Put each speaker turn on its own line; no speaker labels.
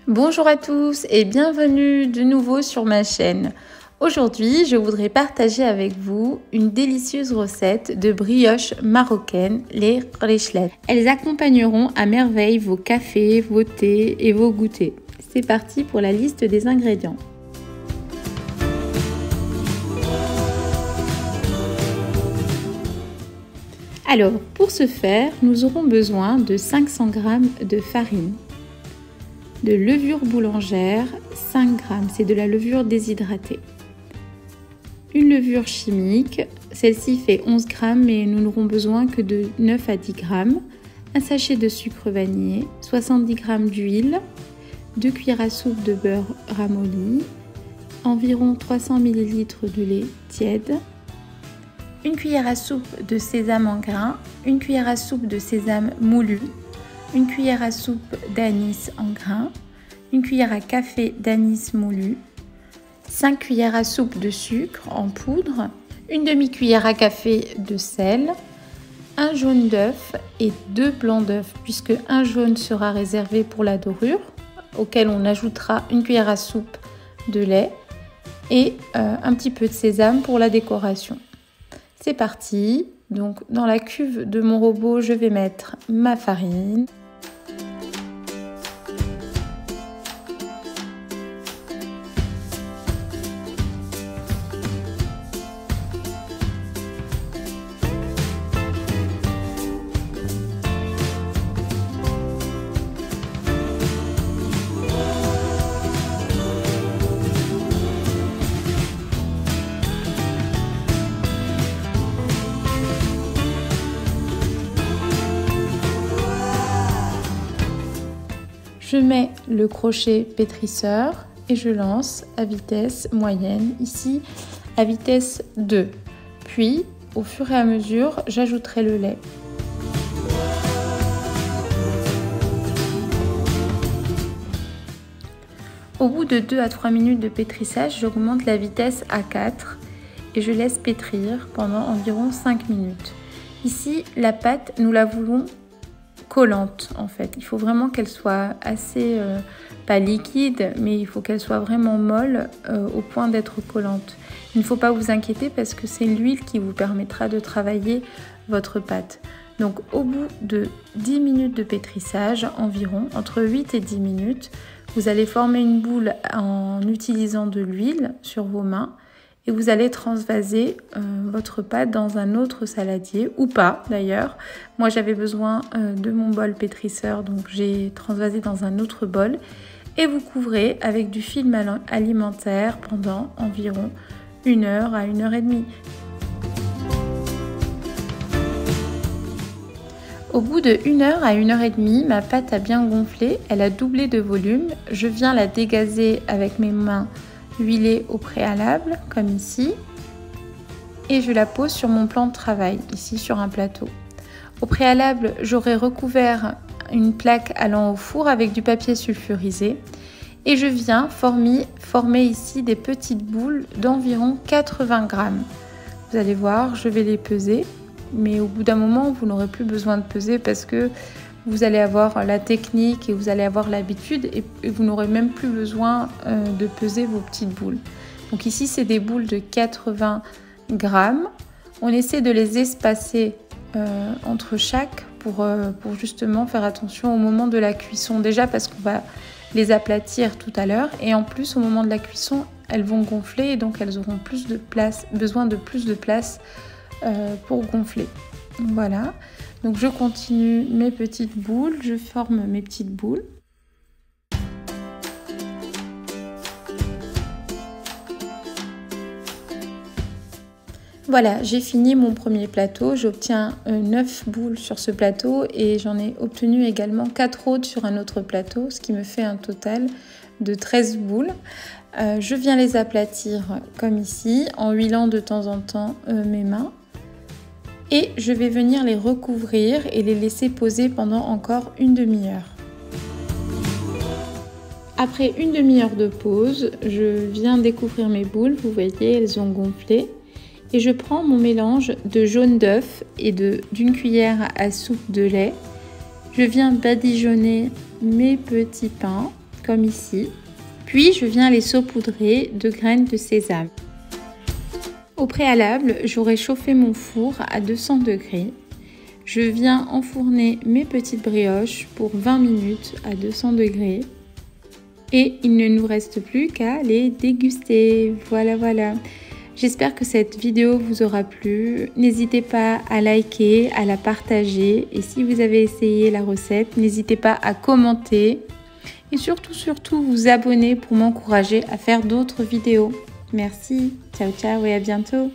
Bonjour à tous et bienvenue de nouveau sur ma chaîne. Aujourd'hui, je voudrais partager avec vous une délicieuse recette de brioche marocaine, les rechlet. Elles accompagneront à merveille vos cafés, vos thés et vos goûters. C'est parti pour la liste des ingrédients. Alors, pour ce faire, nous aurons besoin de 500 g de farine, de levure boulangère, 5 g, c'est de la levure déshydratée. Une levure chimique, celle-ci fait 11 g, mais nous n'aurons besoin que de 9 à 10 g. Un sachet de sucre vanillé, 70 g d'huile, 2 cuillères à soupe de beurre ramolli, environ 300 ml de lait tiède, une cuillère à soupe de sésame en grains, une cuillère à soupe de sésame moulu, une cuillère à soupe d'anis en grains, une cuillère à café d'anis moulu, 5 cuillères à soupe de sucre en poudre, une demi-cuillère à café de sel, un jaune d'œuf et 2 blancs d'œuf, puisque un jaune sera réservé pour la dorure, auquel on ajoutera une cuillère à soupe de lait et un petit peu de sésame pour la décoration. C'est parti. Donc dans la cuve de mon robot, je vais mettre ma farine. Je mets le crochet pétrisseur et je lance à vitesse moyenne, ici à vitesse 2. Puis, au fur et à mesure, j'ajouterai le lait. Au bout de 2 à 3 minutes de pétrissage, j'augmente la vitesse à 4 et je laisse pétrir pendant environ 5 minutes. Ici, la pâte, nous la voulons collante en fait. Il faut vraiment qu'elle soit assez, pas liquide, mais il faut qu'elle soit vraiment molle au point d'être collante. Il ne faut pas vous inquiéter parce que c'est l'huile qui vous permettra de travailler votre pâte. Donc au bout de 10 minutes de pétrissage, environ, entre 8 et 10 minutes, vous allez former une boule en utilisant de l'huile sur vos mains. Et vous allez transvaser votre pâte dans un autre saladier, ou pas d'ailleurs. Moi j'avais besoin de mon bol pétrisseur, donc j'ai transvasé dans un autre bol. Et vous couvrez avec du film alimentaire pendant environ 1 heure à 1 heure et demie. Au bout de 1 heure à 1 heure et demie, ma pâte a bien gonflé, elle a doublé de volume. Je viens la dégazer avec mes mains huilée au préalable, comme ici, et je la pose sur mon plan de travail, ici sur un plateau. Au préalable, j'aurai recouvert une plaque allant au four avec du papier sulfurisé et je viens former ici des petites boules d'environ 80 g. Vous allez voir, je vais les peser, mais au bout d'un moment, vous n'aurez plus besoin de peser parce que vous allez avoir la technique et vous allez avoir l'habitude et vous n'aurez même plus besoin de peser vos petites boules. Donc ici, c'est des boules de 80 g. On essaie de les espacer entre chaque pour justement faire attention au moment de la cuisson. Déjà parce qu'on va les aplatir tout à l'heure et en plus, au moment de la cuisson, elles vont gonfler et donc elles auront besoin de plus de place pour gonfler. Voilà. Donc je continue mes petites boules, je forme mes petites boules. Voilà, j'ai fini mon premier plateau, j'obtiens 9 boules sur ce plateau et j'en ai obtenu également 4 autres sur un autre plateau, ce qui me fait un total de 13 boules. Je viens les aplatir comme ici, en huilant de temps en temps mes mains. Et je vais venir les recouvrir et les laisser poser pendant encore une demi-heure. Après une demi-heure de pause, je viens découvrir mes boules, vous voyez, elles ont gonflé. Et je prends mon mélange de jaune d'œuf et d'une cuillère à soupe de lait. Je viens badigeonner mes petits pains comme ici. Puis je viens les saupoudrer de graines de sésame. Au préalable, j'aurai chauffé mon four à 200 degrés. Je viens enfourner mes petites brioches pour 20 minutes à 200 degrés. Et il ne nous reste plus qu'à les déguster. Voilà. J'espère que cette vidéo vous aura plu. N'hésitez pas à liker, à la partager. Et si vous avez essayé la recette, n'hésitez pas à commenter. Et surtout, vous abonner pour m'encourager à faire d'autres vidéos. Merci, ciao et à bientôt.